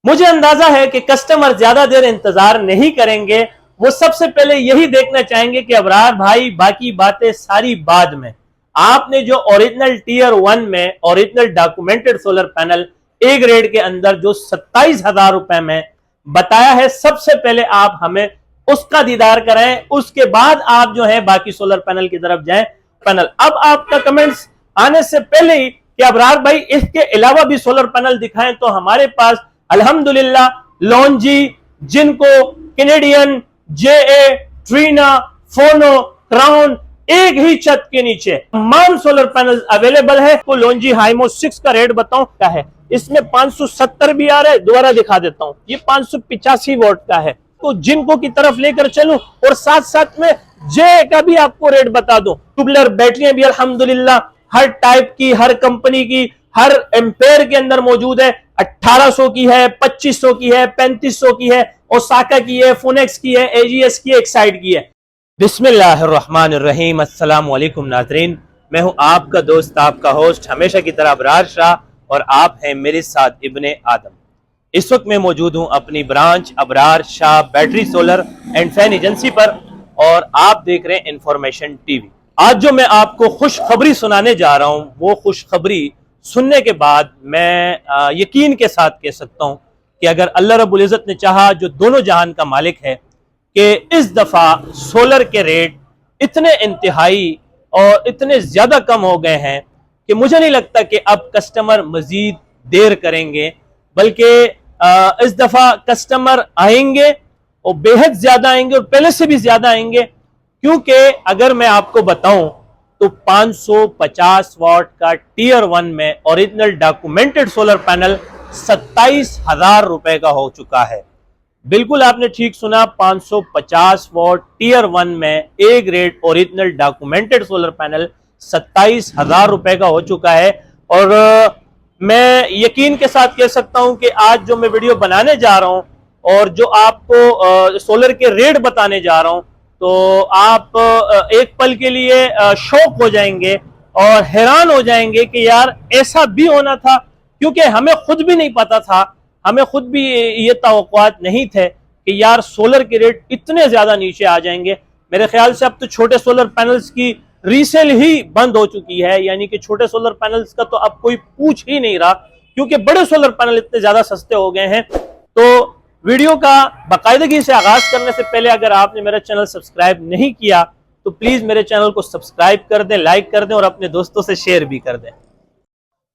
मुझे अंदाजा है कि कस्टमर ज्यादा देर इंतजार नहीं करेंगे। वो सबसे पहले यही देखना चाहेंगे कि अबरार भाई बाकी बातें सारी बाद में, आपने जो ओरिजिनल टीयर 1 में original documented solar panel A grade के अंदर जो 27,000 रुपए में बताया है, सबसे पहले आप हमें उसका दीदार कराएं, उसके बाद आप जो है बाकी सोलर पैनल की तरफ जाएं। पैनल अब आपका कमेंट्स आने से पहले ही कि अबरार भाई इसके अलावा भी सोलर पैनल दिखाएं, तो हमारे पास अल्हम्दुलिल्लाह लॉन्जी, जिनको, कैनेडियन, जेए, ट्रीना, फोनो, क्राउन एक ही छत के नीचे तमाम सोलर पैनल अवेलेबल है। तो लॉन्जी हाइमो 6 का रेट बताऊं क्या है, इसमें 570 भी आ रहा है, दोबारा दिखा देता हूं, ये 585 वोल्ट का है। तो जिनको की तरफ लेकर चलूं और साथ साथ में जे का भी आपको रेट बता दूं। ट्यूबलर बैटरियां भी अल्हम्दुलिल्लाह हर टाइप की, हर कंपनी की, हर एम्पेयर के अंदर मौजूद है। 1800 की है, 2500 की है, 3500 की है, ओसाका की है, फोनेक्स की है, एजीएस की है, एक्साइड की है। बिस्मिल्लाहिर्रहमानिर्रहीम। अस्सलाम वालेकुम नाज़रीन, मैं हूं आपका दोस्त, आपका होस्ट हमेशा की तरह अबरार शाह, और आप हैं मेरे साथ इब्ने आदम। इस वक्त मैं मौजूद हूं अपनी branch Abrar Shah battery solar and fan agency पर, और आप देख रहे हैं इंफॉर्मेशन टीवी। आज जो मैं आपको खुशखबरी सुनाने जा रहा हूं, वो खुशखबरी सुनने के बाद मैं यकीन के साथ कह सकता हूं कि अगर अल्लाह रब्बुल इज़्ज़त ने चाहा, जो दोनों जहान का मालिक है, कि इस दफा सोलर के रेट इतने इंतहाई और इतने ज्यादा कम हो गए हैं कि मुझे नहीं लगता कि अब कस्टमर मजीद देर करेंगे, बल्कि इस दफा कस्टमर आएंगे और बेहद ज्यादा आएंगे और पहले से भी ज्यादा आएंगे। क्योंकि अगर मैं आपको बताऊं तो 550 वाट का टीयर 1 में ओरिजिनल डॉक्यूमेंटेड सोलर पैनल 27,000 रुपए का हो चुका है। बिल्कुल आपने ठीक सुना, 550 वाट टीयर 1 में A grade original documented solar panel 27,000 रुपए का हो चुका है। और मैं यकीन के साथ कह सकता हूं कि आज जो मैं वीडियो बनाने जा रहा हूं और जो आपको सोलर के रेट बताने जा रहा हूं, तो आप एक पल के लिए शौक हो जाएंगे और हैरान हो जाएंगे कि यार ऐसा भी होना था। क्योंकि हमें खुद भी नहीं पता था, हमें खुद भी ये तवक्कुआत नहीं थे कि यार सोलर के रेट इतने ज्यादा नीचे आ जाएंगे। मेरे ख्याल से अब तो छोटे सोलर पैनल्स की रीसेल ही बंद हो चुकी है, यानी कि छोटे सोलर पैनल्स का तो अब कोई पूछ ही नहीं रहा, क्योंकि बड़े सोलर पैनल इतने ज्यादा सस्ते हो गए हैं। तो वीडियो का बाकायदगी से आगाज करने से पहले अगर आपने मेरा चैनल सब्सक्राइब नहीं किया तो प्लीज मेरे चैनल को सब्सक्राइब कर दें, लाइक कर दें और अपने दोस्तों से शेयर भी कर दें।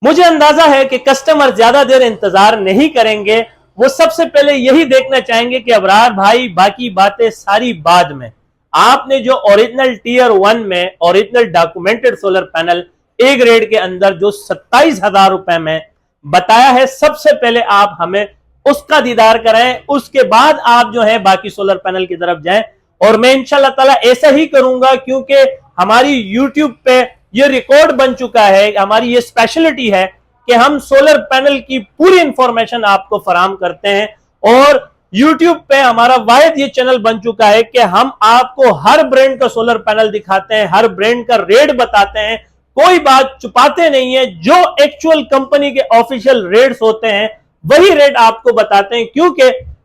मुझे अंदाजा है कि कस्टमर ज्यादा देर इंतजार नहीं करेंगे, वो सबसे पहले यही देखना चाहेंगे कि अबरार भाई बाकी बातें सारी बाद में, आपने जो ओरिजिनल टीयर 1 में original documented solar panel A grade के अंदर जो 27,000 रुपए में बताया है, सबसे पहले आप हमें उसका दीदार कराएं, उसके बाद आप जो है बाकी सोलर पैनल की तरफ जाएं। और मैं इंशाल्लाह ताला ऐसा ही करूंगा, क्योंकि हमारी यूट्यूब पे ये रिकॉर्ड बन चुका है, हमारी ये स्पेशलिटी है कि हम सोलर पैनल की पूरी इंफॉर्मेशन आपको फराहम करते हैं। और यूट्यूब पे हमारा वाहिद ये चैनल बन चुका है कि हम आपको हर ब्रांड का सोलर पैनल दिखाते हैं, हर ब्रांड का रेट बताते हैं, कोई बात छुपाते नहीं है। जो एक्चुअल कंपनी के ऑफिशियल रेट्स होते हैं वही रेट आपको बताते हैं, क्योंकि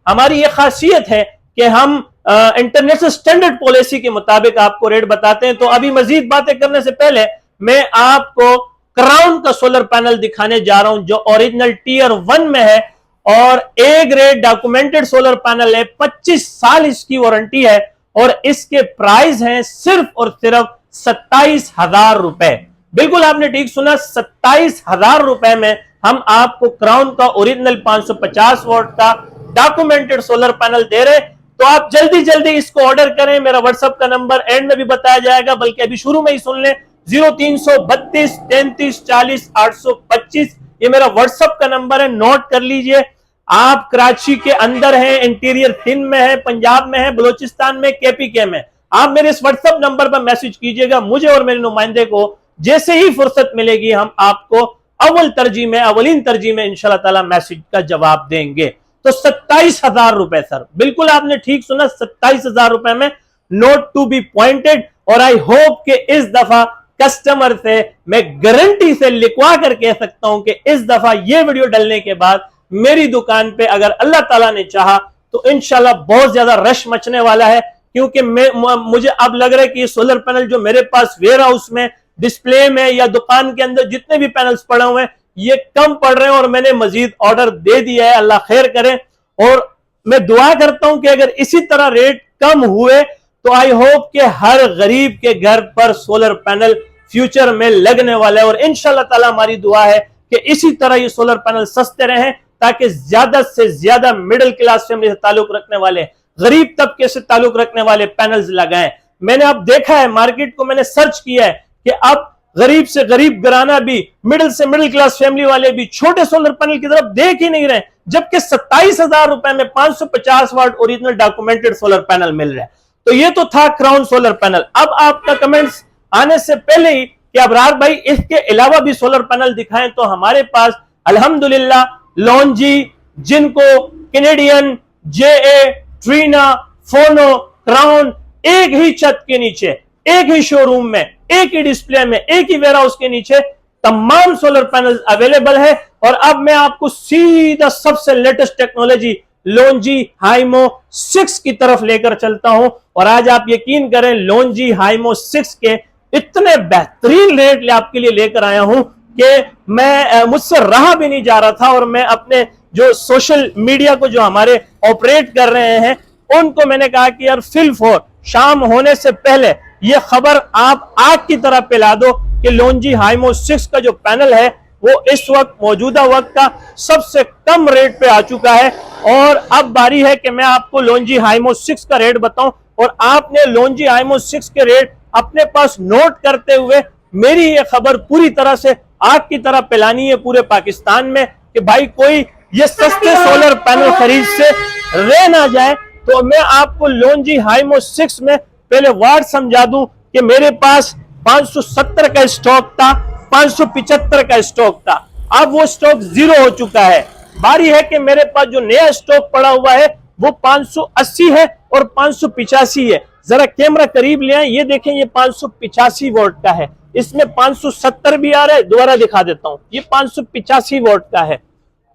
हमारी ये खासियत है कि हम इंटरनेशनल स्टैंडर्ड पॉलिसी के मुताबिक आपको रेट बताते हैं। तो अभी मजीद बातें करने से पहले मैं आपको क्राउन का सोलर पैनल दिखाने जा रहा हूं, जो ओरिजिनल टीयर 1 में है और A grade documented solar panel है, 25 साल इसकी वारंटी है, और इसके प्राइस हैं सिर्फ और सिर्फ 27,000 रुपए। बिल्कुल आपने ठीक सुना, 27,000 रुपए में हम आपको क्राउन का ओरिजिनल 550 वाट का डॉक्यूमेंटेड सोलर पैनल दे रहे। तो आप जल्दी जल्दी इसको ऑर्डर करें। मेरा व्हाट्सएप का नंबर एंड में भी बताया जाएगा, बल्कि अभी शुरू में ही सुन लें, 0332 33 40 825, ये मेरा व्हाट्सएप का नंबर है, नोट कर लीजिए। आप कराची के अंदर हैं, इंटीरियर सिंध में है, पंजाब में है, बलोचिस्तान में, केपीके में, आप मेरे इस व्हाट्सएप नंबर पर मैसेज कीजिएगा। मुझे और मेरे नुमाइंदे को जैसे ही फुर्सत मिलेगी हम आपको अवलीन तरजीह में इंशाल्लाह ताला मैसेज का जवाब देंगे। तो 27,000 रुपए सर, बिल्कुल आपने ठीक सुना, 27,000 रुपए में, नोट टू बी पॉइंटेड। और आई होप कि इस दफा कस्टमर से मैं गारंटी से लिखवा कर कह सकता हूं कि इस दफा ये वीडियो डलने के बाद मेरी दुकान पे अगर अल्लाह ताला ने चाहा तो इंशाल्लाह बहुत ज्यादा रश मचने वाला है, क्योंकि मुझे अब लग रहा है कि ये सोलर पैनल जो मेरे पास वेयर हाउस में, डिस्प्ले में या दुकान के अंदर जितने भी पैनल्स पड़े हुए हैं ये कम पड़ रहे हैं और मैंने मजीद ऑर्डर दे दिया है। अल्लाह खैर करे और मैं दुआ करता हूं कि अगर इसी तरह रेट कम हुए तो आई होप कि हर गरीब के घर पर सोलर पैनल फ्यूचर में लगने वाला है। और इंशाल्लाह ताला हमारी दुआ है कि इसी तरह ये सोलर पैनल सस्ते रहें ताकि ज्यादा से ज्यादा मिडिल क्लास फैमिली से ताल्लुक रखने वाले, गरीब तबके से ताल्लुक रखने वाले पैनल्स लगाएं। मैंने अब देखा है, मार्केट को मैंने सर्च किया है कि अब गरीब से गरीब घराना भी, मिडिल से मिडिल क्लास फैमिली वाले भी छोटे सोलर पैनल की तरफ देख ही नहीं रहे, जबकि 27,000 रुपए में 550 वाट ओरिजिनल डॉक्यूमेंटेड सोलर पैनल मिल रहा है। तो ये तो था क्राउन सोलर पैनल। अब आपका कमेंट्स आने से पहले ही कि अबरार भाई इसके अलावा भी सोलर पैनल दिखाएं, तो हमारे पास अल्हम्दुलिल्लाह लॉन्जी, जिनको, कैनेडियन, जेए, ट्रीना, फोनो, क्राउन एक ही छत के नीचे, एक ही शोरूम में, एक ही डिस्प्ले में, एक ही वेयरहाउस के नीचे तमाम सोलर पैनल अवेलेबल है। और अब मैं आपको सीधा सबसे लेटेस्ट टेक्नोलॉजी लॉन्जी हाइमो 6 की तरफ लेकर चलता हूं। और आज आप यकीन करें लॉन्जी हाइमो 6 के इतने बेहतरीन रेट आपके लिए लेकर आया हूं कि मैं मुझसे रहा भी नहीं जा रहा था। और मैं अपने जो सोशल मीडिया को जो हमारे ऑपरेट कर रहे हैं उनको मैंने कहा कि यार फिल फॉर शाम होने से पहले ये खबर आप आग की तरह पिला दो कि लॉन्जी हाइमो 6 का जो पैनल है वो इस वक्त मौजूदा वक्त का सबसे कम रेट पे आ चुका है। और अब बारी है कि मैं आपको लॉन्जी हाइमो 6 का रेट बताऊं और आपने लॉन्जी हाइमो 6 के रेट अपने पास नोट करते हुए मेरी ये खबर पूरी तरह से आग की तरह पिलानी है पूरे पाकिस्तान में कि भाई कोई ये सस्ते सोलर पैनल खरीद से रह ना जाए। तो मैं आपको लॉन्जी हाइमो 6 में पहले वाट समझा दूं कि मेरे पास 570 का स्टॉक था, 575 का स्टॉक था, अब वो स्टॉक जीरो हो चुका है। बारी है कि मेरे पास जो नया स्टॉक पड़ा हुआ है वो 580 है और 585 है। जरा कैमरा करीब ले आए, ये देखें ये 585 वोल्ट का है, इसमें 570 भी आ रहा है, दोबारा दिखा देता हूं, ये 585 वोल्ट का है।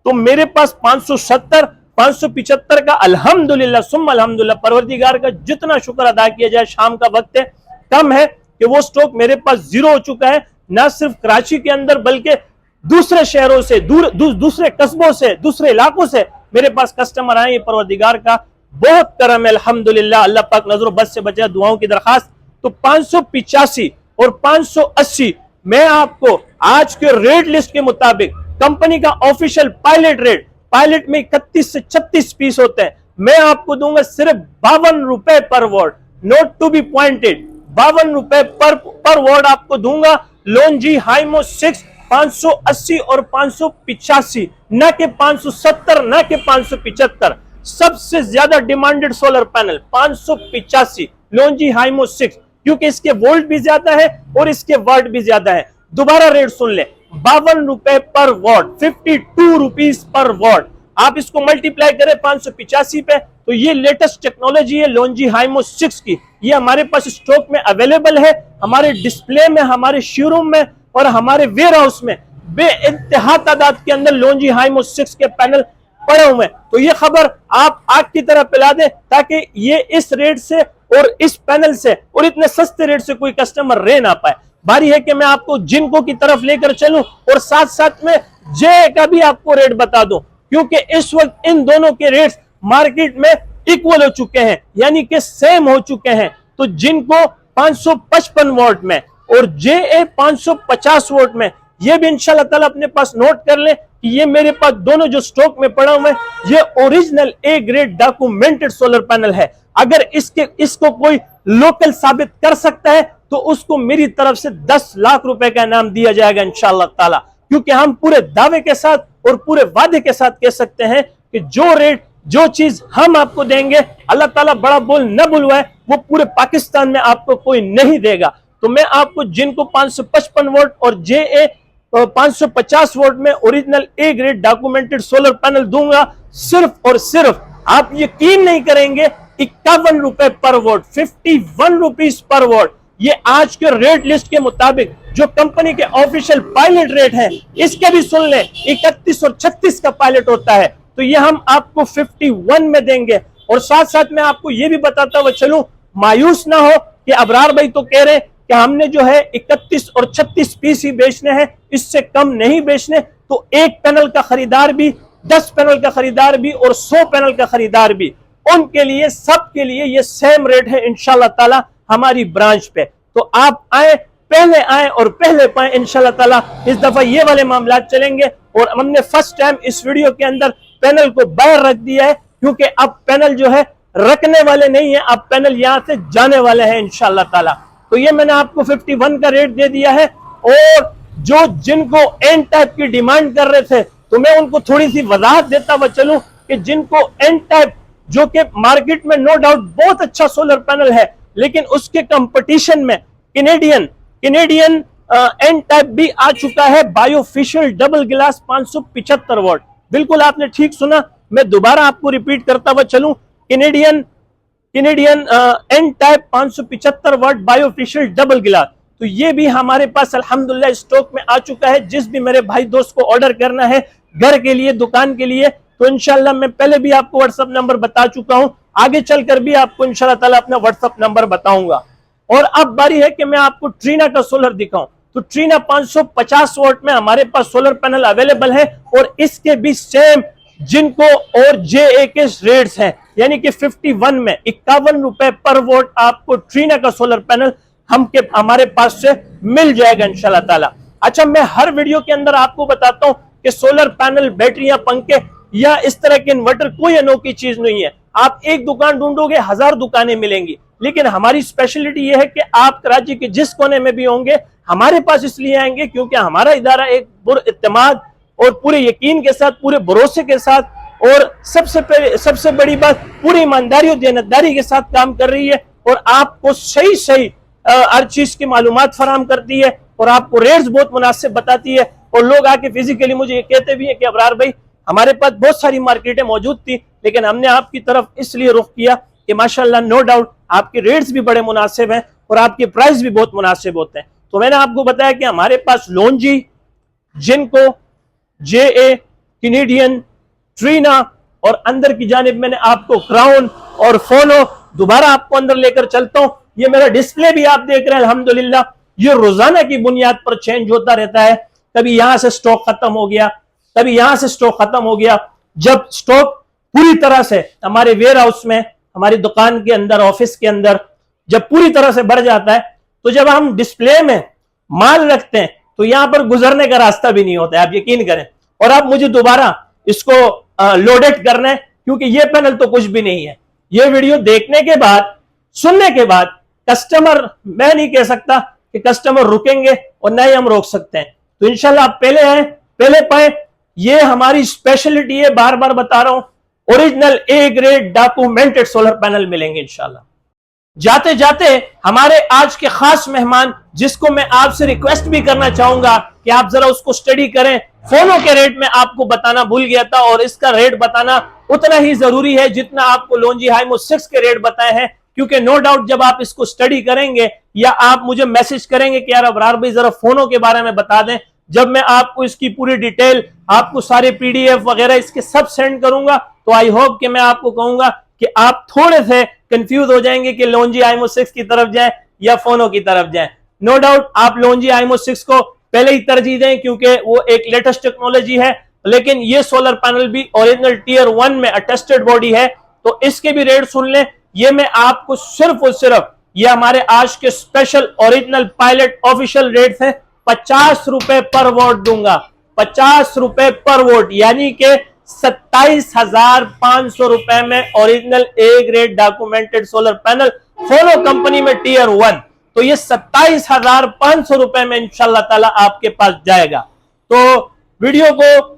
तो मेरे पास 570 575 का अल्हम्दुलिल्लाह सुम्मा अल्हम्दुलिल्लाह परवरदिगार का जितना शुक्र अदा किया जाए, शाम का वक्त है, कम है कि वो स्टॉक मेरे पास जीरो हो चुका है। ना सिर्फ कराची के अंदर बल्कि दूसरे शहरों से, दूसरे कस्बों से, दूसरे इलाकों से मेरे पास कस्टमर आए। ये परवरदिगार का बहुत करम है अल्हम्दुलिल्लाह, अल्लाह पाक नजरों बद से बचा, दुआओं की दरखास्त। तो 585 और 580 मैं आपको आज के रेट लिस्ट के मुताबिक कंपनी का ऑफिशियल पायलट रेट, पायलट में 31 से 36 पीस होते हैं, मैं आपको दूंगा सिर्फ 52 रुपए per watt, note to be pointed, 52 रुपए पर वॉट आपको दूंगा। लॉन्जी हाइमो 6 580 और 585, न के 570 न के 575। सबसे ज्यादा डिमांडेड सोलर पैनल 585 लॉन्जी हाइमो 6, क्योंकि इसके वोल्ट भी ज्यादा है और इसके वाट भी ज्यादा है। दोबारा रेट सुन ले, 52 रुपए per what, 52 rupees per what. आप इसको मल्टीप्लाई करें 585 पे, तो ये लेटेस्ट टेक्नोलॉजी है लॉन्जी हाइमो 6 की। ये हमारे पास स्टॉक में अवेलेबल है, हमारे डिस्प्ले में, हमारे शोरूम में और हमारे वेयर हाउस में बेइंतहा तादाद के अंदर लॉन्जी हाइमो 6 के पैनल पड़े हुए हैं। तो ये खबर आप आग की तरह पिला दें ताकि ये इस रेट से और इस पैनल से और इतने सस्ते रेट से कोई कस्टमर रह ना पाए। बारी है कि मैं आपको जिनको की तरफ लेकर चलूं और साथ साथ में जे का भी आपको रेट बता दूं, क्योंकि इस वक्त इन दोनों के रेट्स मार्केट में इक्वल हो चुके हैं, यानी कि सेम हो चुके हैं। तो जिनको 555 वोल्ट में और जे 550 वोल्ट में, ये भी इंशाल्लाह ताला अपने पास नोट कर लें कि ये मेरे पास दोनों जो स्टॉक में पड़ा हुआ है, ये original A grade documented solar panel है। अगर इसको कोई लोकल साबित कर सकता है तो उसको मेरी तरफ से 10 लाख रुपए का इनाम दिया जाएगा इंशाल्लाह ताला, क्योंकि हम पूरे दावे के साथ और पूरे वादे के साथ कह सकते हैं कि जो रेट, जो चीज हम आपको देंगे, अल्लाह ताला बड़ा बोल न बुलवाए, वो पूरे पाकिस्तान में आपको कोई नहीं देगा। तो मैं आपको जिनको 555 वोल्ट और जे 550 वोल्ट में original A grade documented solar panel दूंगा सिर्फ और सिर्फ, आप यकीन नहीं करेंगे, 51 रुपए पर वोल्ट, 51 रुपीज पर वोल्ट। ये आज के रेट लिस्ट के मुताबिक जो कंपनी के ऑफिशियल पायलट रेट है इसके भी सुन लें, 31 और 36 का पायलट होता है, तो ये हम आपको 51 में देंगे। और साथ साथ मैं आपको ये भी बताता हुआ चलूं, मायूस ना हो कि अबरार भाई तो कह रहे हैं कि हमने जो है 31 और 36 पीस ही बेचने हैं, इससे कम नहीं बेचने। तो एक पैनल का खरीदार भी, 10 पैनल का खरीदार भी और 100 पैनल का खरीदार भी, उनके लिए सबके लिए ये सेम रेट है इंशाल्लाह ताला हमारी ब्रांच पे। तो आप आए, पहले आए और पहले पाए इंशाल्लाह ताला। इस दफा ये वाले मामला चलेंगे और हमने फर्स्ट टाइम इस वीडियो के अंदर पैनल को बाहर रख दिया है, क्योंकि अब पैनल जो है रखने वाले नहीं है, अब पैनल यहां से जाने वाले हैं इंशाल्लाह ताला। तो ये मैंने आपको 51 का रेट दे दिया है। और जो जिनको एन टाइप की डिमांड कर रहे थे, तो मैं उनको थोड़ी सी वजाहत देता हुआ चलूं कि जिनको एन टाइप, जो कि मार्केट में नो डाउट बहुत अच्छा सोलर पैनल है, लेकिन उसके कंपटीशन में कैनेडियन एन टाइप भी आ चुका है, बायोफिशियल डबल गिलास 575 वॉट। बिल्कुल आपने ठीक सुना, मैं दोबारा आपको रिपीट करता हुआ चलूं, Canadian N type 575 watt bifacial double glass, तो ये भी हमारे पास अल्हम्दुलिल्लाह स्टॉक में आ चुका है। जिस भी मेरे भाई दोस्त को ऑर्डर करना है घर के लिए, दुकान के लिए, तो इंशाल्लाह मैं पहले भी आपको व्हाट्सएप नंबर बता चुका हूं, आगे चलकर भी आपको इंशाल्लाह ताला अपना व्हाट्सएप नंबर बताऊंगा। और अब बारी है कि मैं आपको ट्रीना का सोलर दिखाऊं। तो ट्रीना 550 वॉट में हमारे पास सोलर पैनल अवेलेबल है और इसके भी सेम जिनको और JA के रेट्स हैं, यानी कि 51 में 51 रुपए पर वोट आपको ट्रीना का सोलर पैनल हमारे पास से मिल जाएगा इंशाल्लाह ताला। अच्छा, मैं हर वीडियो के अंदर आपको बताता हूं कि सोलर पैनल, बैटरियां, पंखे या इस तरह के इन्वर्टर कोई अनोखी चीज नहीं है। आप एक दुकान ढूंढोगे, 1000 दुकानें मिलेंगी, लेकिन हमारी स्पेशलिटी यह है कि आप कराची के जिस कोने में भी होंगे हमारे पास इसलिए आएंगे क्योंकि हमारा इदारा एक पुरइत्तेमाद और पूरे यकीन के साथ, पूरे भरोसे के साथ, और सबसे बड़ी बात पूरी ईमानदारी और देनदारी के साथ काम कर रही है और आपको सही हर चीज की मालूमात फराम करती है और आपको रेट्स बहुत मुनासिब बताती है। और लोग आके फिजिकली मुझे ये कहते भी हैं कि अबरार भाई, हमारे पास बहुत सारी मार्केटें मौजूद थी, लेकिन हमने आपकी तरफ इसलिए रुख किया कि माशाल्लाह नो डाउट आपके रेट्स भी बड़े मुनासिब हैं और आपके प्राइस भी बहुत मुनासिब होते हैं। तो मैंने आपको बताया कि हमारे पास लोन्जी, जिनको, JA, कैनेडियन, ट्रीना और अंदर की जानिब मैंने आपको क्राउन और फोनो, दोबारा आपको अंदर लेकर चलता हूं। ये मेरा डिस्प्ले भी आप देख रहे हैं अल्हम्दुलिल्लाह, ये रोजाना की बुनियाद पर चेंज होता रहता है। कभी यहां से स्टॉक खत्म हो गया, कभी यहां से स्टॉक खत्म हो गया। जब स्टॉक पूरी तरह से हमारे वेयर हाउस में, हमारी दुकान के अंदर, ऑफिस के अंदर जब पूरी तरह से बढ़ जाता है, तो जब हम डिस्प्ले में माल रखते हैं तो यहां पर गुजरने का रास्ता भी नहीं होता है, आप यकीन करें। और अब मुझे दोबारा इसको लोडेड करना है, क्योंकि ये पैनल तो कुछ भी नहीं है। ये वीडियो देखने के बाद, सुनने के बाद कस्टमर, मैं नहीं कह सकता कि कस्टमर रुकेंगे और ना ही हम रोक सकते हैं। तो इंशाल्लाह आप पहले आए, पहले पाए, ये हमारी स्पेशलिटी है, बार बार बता रहा हूं। Original A grade documented solar panel मिलेंगे इंशाल्लाह। जाते जाते हमारे आज के खास मेहमान, जिसको मैं आपसे रिक्वेस्ट भी करना चाहूंगा कि आप जरा उसको स्टडी करें। फोनो के रेट में आपको बताना भूल गया था और इसका रेट बताना उतना ही जरूरी है जितना आपको लोन्जी हाइमो 6 के रेट बताए हैं, क्योंकि नो डाउट जब आप इसको स्टडी करेंगे या आप मुझे मैसेज करेंगे कि यार अबरार भाई जरा फोनो के बारे में बता दें, जब मैं आपको इसकी पूरी डिटेल, आपको सारे PDF वगैरह इसके सब सेंड करूंगा, तो आई होप कि मैं आपको कहूंगा कि आप थोड़े से कंफ्यूज हो जाएंगे कि लोन्जी हाइमो 6 की तरफ जाएं या फोनो की तरफ जाएं। नो डाउट आप लोन्जी हाइमो 6 को पहले ही तरजीह दें क्योंकि वो एक लेटेस्ट टेक्नोलॉजी है, लेकिन ये सोलर पैनल भी ओरिजिनल टियर 1 में अटेस्टेड बॉडी है, तो इसके भी रेट सुन लें। ये मैं आपको सिर्फ और सिर्फ, ये हमारे आज के special original pilot official rates हैं, 50 रुपए पर वोट दूंगा, 50 रुपए पर वोट, यानी कि 27,500 रुपए में original A grade documented solar panel फोनो कंपनी में टियर 1। तो ये 27,500 रुपए में इंशाल्लाह ताला आपके पास जाएगा। तो वीडियो को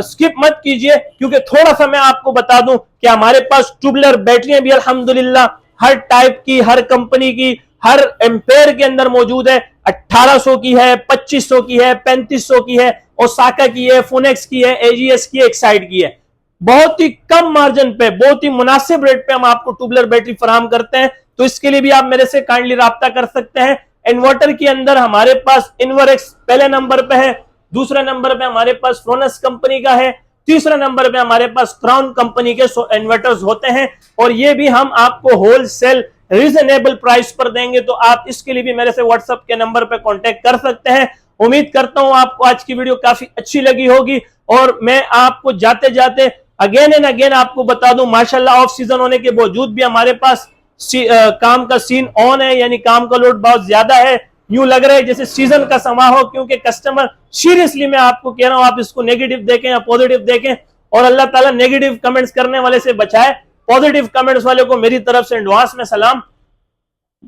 स्किप मत कीजिए, क्योंकि थोड़ा सा मैं आपको बता दूं कि हमारे पास ट्यूबलर बैटरियां भी अल्हम्दुलिल्लाह हर टाइप की, हर कंपनी की, हर एम्पेयर के अंदर मौजूद है। 1800 की है, 2500 की है, 3500 की है, ओसाका की है, फोनेक्स की है, AGS की है, एक्साइड की है। बहुत ही कम मार्जिन पे, बहुत ही मुनासिब रेट पे हम आपको ट्यूबलर बैटरी फराहम करते हैं। तो इसके लिए भी आप मेरे से काइंडली राब्ता कर सकते हैं। इन्वर्टर के अंदर हमारे पास इन्वरएक्स पहले नंबर पे है, दूसरे नंबर पे हमारे पास फ्रोनस कंपनी का है, तीसरे नंबर पे हमारे पास क्राउन कंपनी के इन्वर्टर्स होते हैं, और ये भी हम आपको होलसेल रीजनेबल प्राइस पर देंगे। तो आप इसके लिए भी मेरे से व्हाट्सएप के नंबर पे कांटेक्ट कर सकते हैं। उम्मीद करता हूं आपको आज की वीडियो काफी अच्छी लगी होगी, और मैं आपको जाते जाते अगेन एंड अगेन आपको बता दूं, माशाल्लाह ऑफ सीजन होने के बावजूद भी हमारे पास काम का सीन ऑन है, यानी काम का लोड बहुत ज्यादा है। यूं लग रहा है जैसे सीजन का समा हो, क्योंकि कस्टमर सीरियसली मैं आपको कह रहा हूं, आप इसको नेगेटिव देखें या पॉजिटिव देखें, और अल्लाह ताला नेगेटिव कमेंट्स करने वाले से बचाए, पॉजिटिव कमेंट्स वाले को मेरी तरफ से एडवांस में सलाम।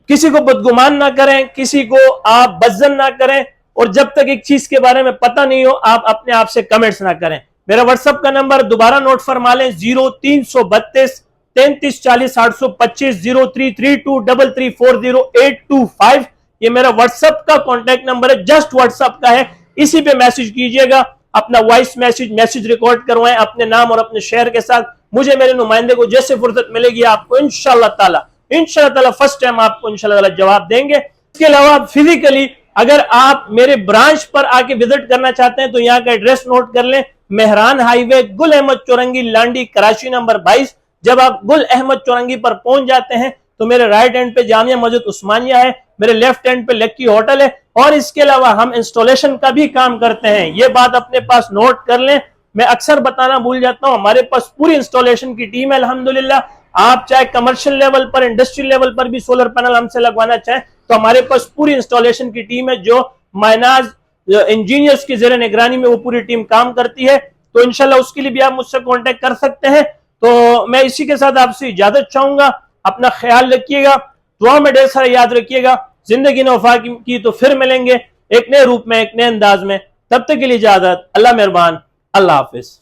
किसी को बदगुमान ना करें, किसी को आप बज्जन ना करें, और जब तक एक चीज के बारे में पता नहीं हो आप अपने आप से कमेंट्स ना करें। मेरा व्हाट्सएप का नंबर दोबारा नोट फरमा लें, 0332 3340 825 033233400825। ये मेरा व्हाट्सएप का कॉन्टैक्ट नंबर है, जस्ट व्हाट्सएप का है, इसी पे मैसेज कीजिएगा। अपना वॉइस मैसेज रिकॉर्ड करवाएं अपने नाम और अपने शहर के साथ। मुझे मेरे नुमाइंदे को जैसे फुर्सत मिलेगी आपको इंशाअल्लाह ताला फर्स्ट टाइम आपको इंशाअल्लाह ताला जवाब देंगे। इसके अलावा फिजिकली अगर आप मेरे ब्रांच पर आके विजिट करना चाहते हैं तो यहाँ का एड्रेस नोट कर लें, मेहरान हाईवे, गुल अहमद चौरंगी, लांडी, कराची नंबर 22। जब आप गुल अहमद चौरंगी पर पहुंच जाते हैं तो मेरे राइट हैंड पे जामिया मस्जिद उस्मानिया है, मेरे लेफ्ट हैंड पे लक्की होटल है, और इसके अलावा हम इंस्टॉलेशन का भी काम करते हैं। ये बात अपने पास नोट कर लें, मैं अक्सर बताना भूल जाता हूं, हमारे पास पूरी इंस्टॉलेशन की टीम है अल्हम्दुलिल्लाह। आप चाहे कमर्शियल लेवल पर, इंडस्ट्रियल लेवल पर भी सोलर पैनल हमसे लगवाना चाहें तो हमारे पास पूरी इंस्टॉलेशन की टीम है, जो मायनाज इंजीनियर्स की जेर निगरानी में वो पूरी टीम काम करती है। तो इंशाल्लाह उसके लिए भी आप मुझसे कांटेक्ट कर सकते हैं। तो मैं इसी के साथ आपसे इजाजत चाहूंगा, अपना ख्याल रखिएगा, दुआ में ढेर सारा याद रखिएगा। जिंदगी ने वफा की तो फिर मिलेंगे एक नए रूप में, एक नए अंदाज में। तब तक के लिए इजाजत, अल्लाह मेहरबान, अल्लाह हाफिज।